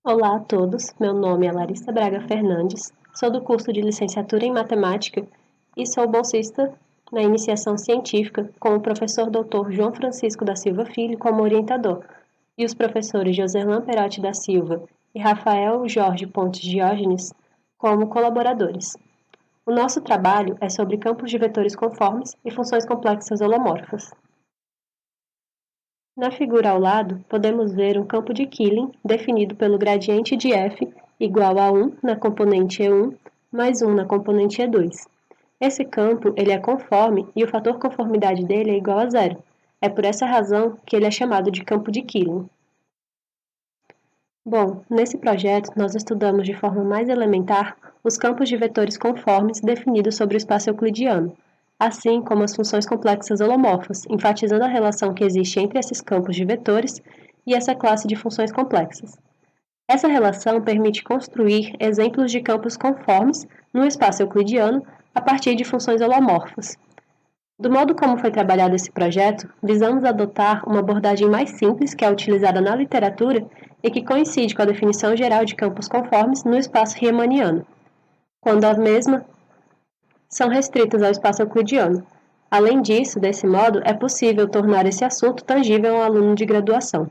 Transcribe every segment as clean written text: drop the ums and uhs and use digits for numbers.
Olá a todos, meu nome é Larissa Braga Fernandes, sou do curso de Licenciatura em Matemática e sou bolsista na iniciação científica com o professor Dr. João Francisco da Silva Filho como orientador e os professores Joserlan Perotti da Silva e Rafael Jorge Pontes Diógenes como colaboradores. O nosso trabalho é sobre campos de vetores conformes e funções complexas holomorfas. Na figura ao lado, podemos ver um campo de Killing definido pelo gradiente de f igual a 1 na componente E1 mais 1 na componente E2. Esse campo ele é conforme e o fator conformidade dele é igual a zero. É por essa razão que ele é chamado de campo de Killing. Bom, nesse projeto nós estudamos de forma mais elementar os campos de vetores conformes definidos sobre o espaço euclidiano, assim como as funções complexas holomorfas, enfatizando a relação que existe entre esses campos de vetores e essa classe de funções complexas. Essa relação permite construir exemplos de campos conformes no espaço euclidiano a partir de funções holomorfas. Do modo como foi trabalhado esse projeto, visamos adotar uma abordagem mais simples que é utilizada na literatura e que coincide com a definição geral de campos conformes no espaço riemanniano, quando as mesmas são restritas ao espaço euclidiano. Além disso, desse modo, é possível tornar esse assunto tangível a um aluno de graduação.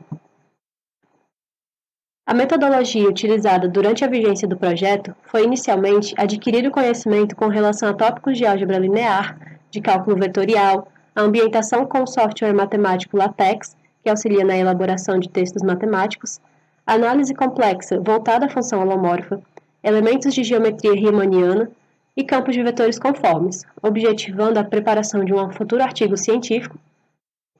A metodologia utilizada durante a vigência do projeto foi inicialmente adquirir o conhecimento com relação a tópicos de álgebra linear, de cálculo vetorial, a ambientação com o software matemático LaTeX, que auxilia na elaboração de textos matemáticos, análise complexa voltada à função holomorfa, elementos de geometria riemanniana e campos de vetores conformes, objetivando a preparação de um futuro artigo científico,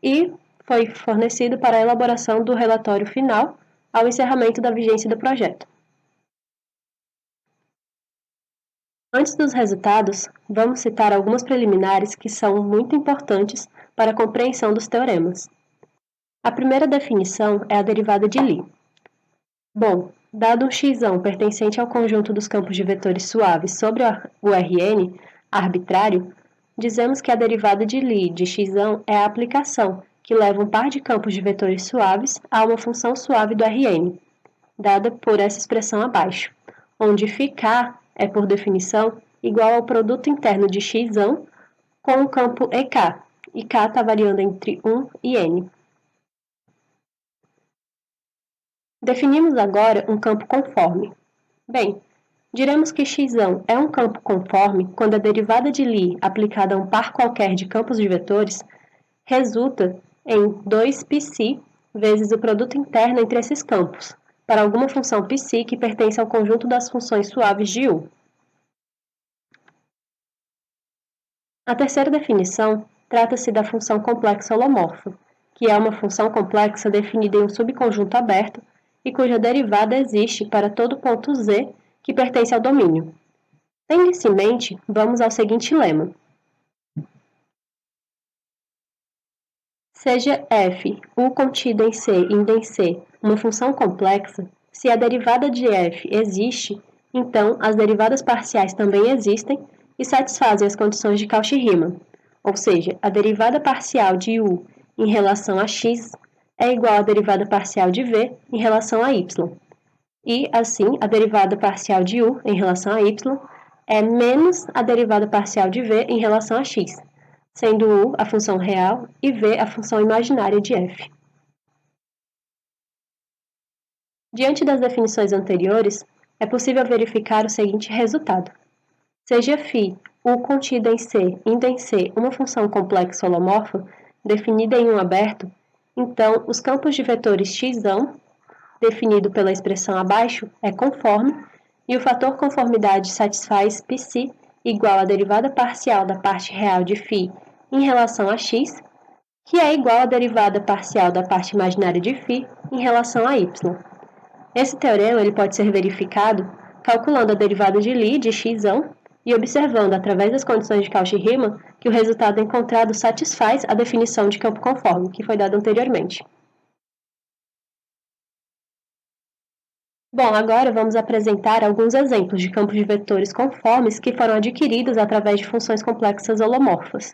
e foi fornecido para a elaboração do relatório final ao encerramento da vigência do projeto. Antes dos resultados, vamos citar algumas preliminares que são muito importantes para a compreensão dos teoremas. A primeira definição é a derivada de Lie. Bom, dado um x pertencente ao conjunto dos campos de vetores suaves sobre o Rn arbitrário, dizemos que a derivada de Lie de x é a aplicação que leva um par de campos de vetores suaves a uma função suave do Rn, dada por essa expressão abaixo, onde φk é, por definição, igual ao produto interno de x com o campo EK, e k está variando entre 1 e n. Definimos agora um campo conforme. Bem, diremos que x é um campo conforme quando a derivada de Lie aplicada a um par qualquer de campos de vetores resulta em 2πc vezes o produto interno entre esses campos, para alguma função πc que pertence ao conjunto das funções suaves de U. A terceira definição trata-se da função complexa holomorfa, que é uma função complexa definida em um subconjunto aberto e cuja derivada existe para todo ponto z que pertence ao domínio. Tendo isso em mente, vamos ao seguinte lema. Seja f, U contido em C e em C, uma função complexa, se a derivada de f existe, então as derivadas parciais também existem e satisfazem as condições de Cauchy-Riemann, ou seja, a derivada parcial de U em relação a x é igual à derivada parcial de v em relação a y. E, assim, a derivada parcial de U em relação a y é menos a derivada parcial de v em relação a x, sendo U a função real e v a função imaginária de f. Diante das definições anteriores, é possível verificar o seguinte resultado. Seja φ, U contida em C, indo em C, uma função complexa holomorfa, definida em um aberto, então os campos de vetores x, definido pela expressão abaixo, é conforme, e o fator conformidade satisfaz πc igual à derivada parcial da parte real de φ em relação a x, que é igual à derivada parcial da parte imaginária de φ em relação a y. Esse teorema ele pode ser verificado calculando a derivada de Lie de x e observando, através das condições de Cauchy-Riemann, que o resultado encontrado satisfaz a definição de campo conforme, que foi dada anteriormente. Bom, agora vamos apresentar alguns exemplos de campos de vetores conformes que foram adquiridos através de funções complexas holomorfas.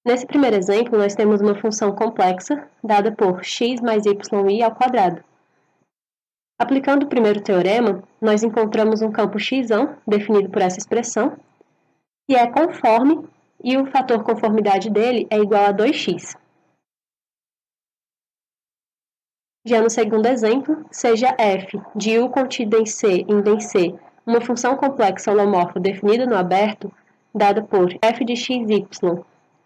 Nesse primeiro exemplo, nós temos uma função complexa dada por x mais yi ao quadrado. Aplicando o primeiro teorema, nós encontramos um campo x, definido por essa expressão, que é conforme e o fator conformidade dele é igual a 2x. Já no segundo exemplo, seja f de u contida em C em C uma função complexa holomorfa definida no aberto, dada por f de xy,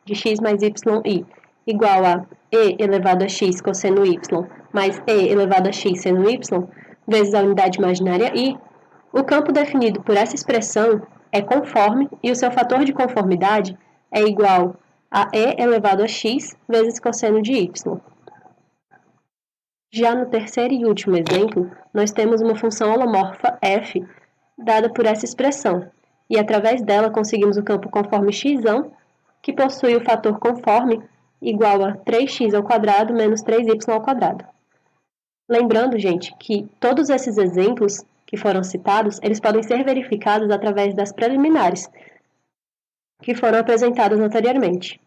de x mais yi, igual a e elevado a x cosseno y mais e elevado a x seno y, vezes a unidade imaginária i, o campo definido por essa expressão é conforme e o seu fator de conformidade é igual a e elevado a x vezes cosseno de y. Já no terceiro e último exemplo, nós temos uma função holomorfa f dada por essa expressão, e através dela conseguimos o campo conforme x, que possui o fator conforme igual a 3x² menos 3y². Lembrando, gente, que todos esses exemplos que foram citados, eles podem ser verificados através das preliminares, que foram apresentadas anteriormente.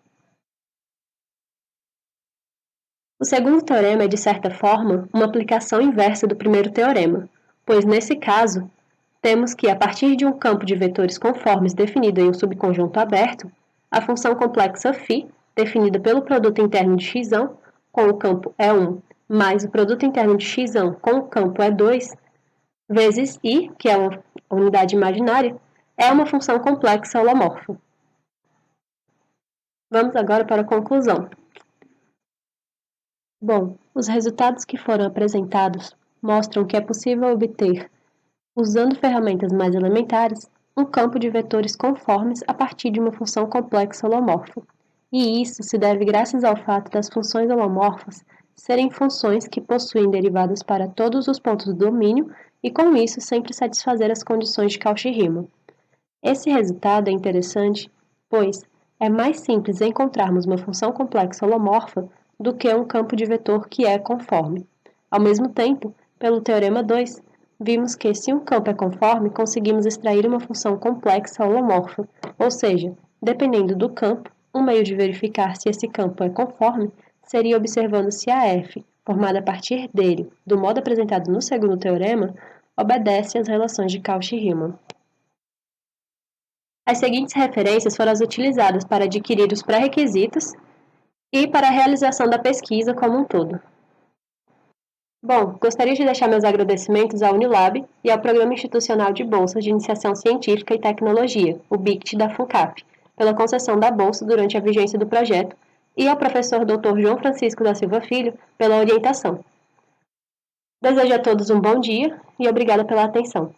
O segundo teorema é, de certa forma, uma aplicação inversa do primeiro teorema, pois, nesse caso, temos que, a partir de um campo de vetores conformes definido em um subconjunto aberto, a função complexa φ, definida pelo produto interno de x, com o campo E1, mais o produto interno de x com o campo E2, vezes i, que é uma unidade imaginária, é uma função complexa holomorfa. Vamos agora para a conclusão. Bom, os resultados que foram apresentados mostram que é possível obter, usando ferramentas mais elementares, um campo de vetores conformes a partir de uma função complexa holomorfa. E isso se deve graças ao fato das funções holomorfas serem funções que possuem derivadas para todos os pontos do domínio e, com isso, sempre satisfazer as condições de Cauchy-Riemann. Esse resultado é interessante, pois é mais simples encontrarmos uma função complexa holomorfa do que um campo de vetor que é conforme. Ao mesmo tempo, pelo teorema 2, vimos que, se um campo é conforme, conseguimos extrair uma função complexa holomorfa, ou seja, dependendo do campo, um meio de verificar se esse campo é conforme seria observando se a f, formada a partir dele, do modo apresentado no segundo teorema, obedece às relações de Cauchy-Riemann. As seguintes referências foram as utilizadas para adquirir os pré-requisitos e para a realização da pesquisa como um todo. Bom, gostaria de deixar meus agradecimentos à Unilab e ao Programa Institucional de Bolsas de Iniciação Científica e Tecnologia, o BICT da FUNCAP, pela concessão da bolsa durante a vigência do projeto, e ao professor Dr. João Francisco da Silva Filho pela orientação. Desejo a todos um bom dia e obrigada pela atenção.